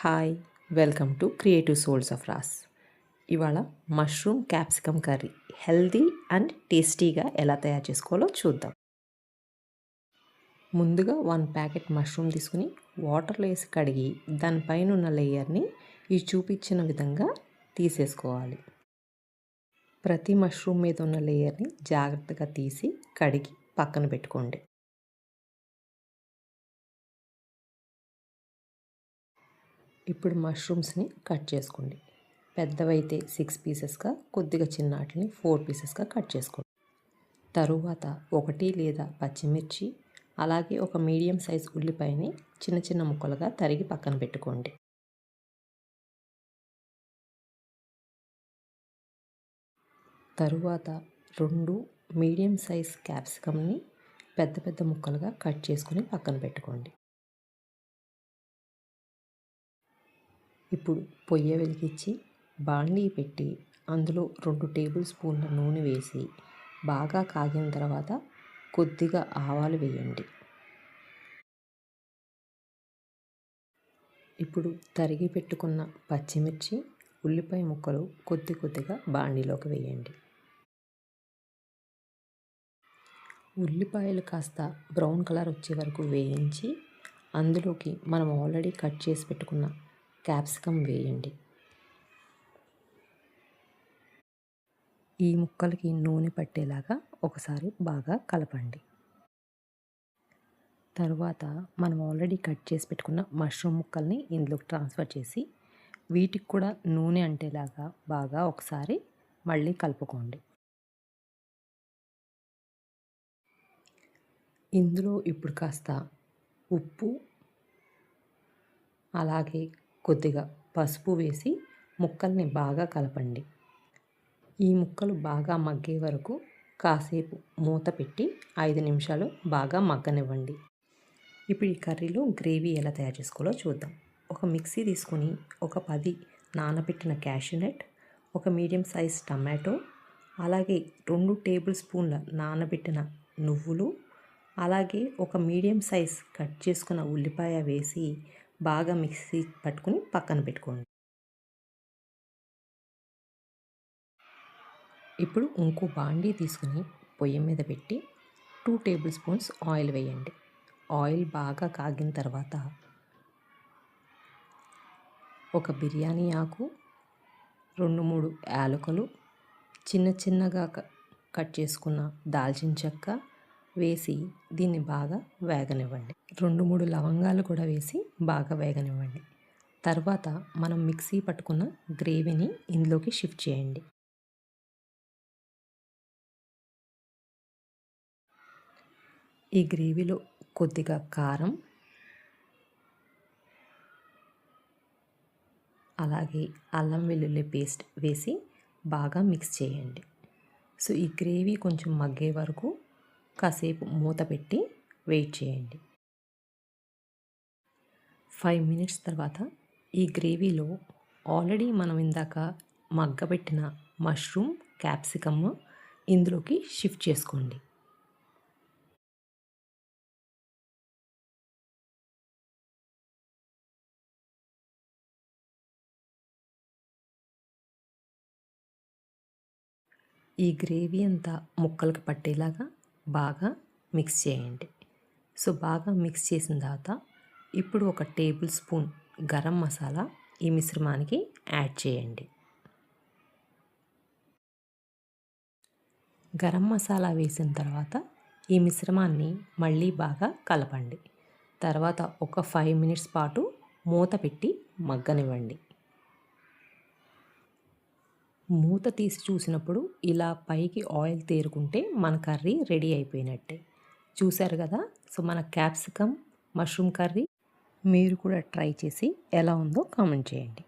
Hi, welcome to creative souls of Ras. ఇవాళ mushroom capsicum curry healthy and టేస్టీగా ఎలా తయారు చేసుకోవాలో చూద్దాం. ముందుగా 1 ప్యాకెట్ మష్రూమ్ తీసుకుని వాటర్లో వేసి కడిగి దానిపైన ఉన్న లేయర్ని ఈ చూపించిన విధంగా తీసేసుకోవాలి. ప్రతి మష్రూమ్ మీద ఉన్న లేయర్ని జాగ్రత్తగా తీసి కడిగి పక్కన పెట్టుకోండి. ఇప్పుడు మష్రూమ్స్ని కట్ చేసుకోండి. పెద్దవైతే 6 పీసెస్గా, కొద్దిగా చిన్న వాటిని 4 పీసెస్గా కట్ చేసుకోండి. తరువాత 1 లేదా పచ్చిమిర్చి, అలాగే ఒక మీడియం సైజ్ ఉల్లిపాయని చిన్న చిన్న ముక్కలుగా తరిగి పక్కన పెట్టుకోండి. తరువాత 2 మీడియం సైజ్ క్యాప్సికమ్ని పెద్ద పెద్ద ముక్కలుగా కట్ చేసుకొని పక్కన పెట్టుకోండి. ఇప్పుడు పొయ్యి వెలిగించి బాండీ పెట్టి అందులో 2 టేబుల్ స్పూన్ల నూనె వేసి బాగా కాగిన తర్వాత కొద్దిగా ఆవాలు వేయండి. ఇప్పుడు తరిగి పెట్టుకున్న పచ్చిమిర్చి, ఉల్లిపాయ ముక్కలు కొద్దిగా బాండీలోకి వేయండి. ఉల్లిపాయలు కాస్త బ్రౌన్ కలర్ వచ్చే వరకు వేయించి అందులోకి మనం ఆల్రెడీ కట్ చేసి పెట్టుకున్న క్యాప్సికమ్ వేయండి. ఈ ముక్కలకి నూనె పట్టేలాగా ఒకసారి బాగా కలపండి. తర్వాత మనం ఆల్రెడీ కట్ చేసి పెట్టుకున్న మష్రూమ్ ముక్కల్ని ఇందులోకి ట్రాన్స్ఫర్ చేసి వీటికి కూడా నూనె అంటేలాగా బాగా ఒకసారి మళ్ళీ కలుపుకోండి. ఇందులో ఇప్పుడు కాస్త ఉప్పు, అలాగే కొద్దిగా పసుపు వేసి ముక్కల్ని బాగా కలపండి. ఈ ముక్కలు బాగా మగ్గే వరకు కాసేపు మూత పెట్టి 5 నిమిషాలు బాగా మగ్గనివ్వండి. ఇప్పుడు ఈ కర్రీలో గ్రేవీ ఎలా తయారు చేసుకోవాలో చూద్దాం. ఒక మిక్సీ తీసుకొని ఒక 10 నానబెట్టిన క్యాష్యూనట్, ఒక మీడియం సైజ్ టమాటో, అలాగే 2 టేబుల్ స్పూన్ల నానబెట్టిన నువ్వులు, అలాగే ఒక మీడియం సైజ్ కట్ చేసుకున్న ఉల్లిపాయ వేసి బాగా మిక్సీ పట్టుకుని పక్కన పెట్టుకోండి. ఇప్పుడు ఇంకో బాండీ తీసుకుని పొయ్యి మీద పెట్టి 2 టేబుల్ స్పూన్స్ ఆయిల్ వేయండి. ఆయిల్ బాగా కాగిన తర్వాత ఒక బిర్యానీ ఆకు, 2-3 యాలకులు, చిన్నగా కట్ చేసుకున్న దాల్చిన చెక్క వేసి దీన్ని బాగా వేగనివ్వండి. 2-3 లవంగాలు కూడా వేసి బాగా వేగనివ్వండి. తర్వాత మనం మిక్సీ పట్టుకున్న గ్రేవీని ఇందులోకి షిఫ్ట్ చేయండి. ఈ గ్రేవీలో కొద్దిగా కారం, అలాగే అల్లం వెల్లుల్లి పేస్ట్ వేసి బాగా మిక్స్ చేయండి. సో ఈ గ్రేవీ కొంచెం మగ్గే వరకు కాసేపు మూత పెట్టి వెయిట్ చేయండి. 5 మినిట్స్ తర్వాత ఈ గ్రేవీలో ఆల్రెడీ మనం ఇందాక మగ్గబెట్టిన మష్రూమ్, క్యాప్సికమ్ ఇందులోకి షిఫ్ట్ చేసుకోండి. ఈ గ్రేవీ అంతా ముక్కలకు పట్టేలాగా బాగా మిక్స్ చేయండి. సో బాగా మిక్స్ చేసిన తర్వాత ఇప్పుడు ఒక టేబుల్ స్పూన్ గరం మసాలా ఈ మిశ్రమానికి యాడ్ చేయండి. గరం మసాలా వేసిన తర్వాత ఈ మిశ్రమాన్ని మళ్ళీ బాగా కలపండి. తర్వాత ఒక 5 మినిట్స్ పాటు మూత పెట్టి మగ్గనివ్వండి. మూత తీసి చూసినప్పుడు ఇలా పైకి ఆయిల్ తేరుకుంటే మన కర్రీ రెడీ అయిపోయినట్టే. చూశారు కదా. సో మన క్యాప్సికమ్ మష్రూమ్ కర్రీ మీరు కూడా ట్రై చేసి ఎలా ఉందో కామెంట్ చేయండి.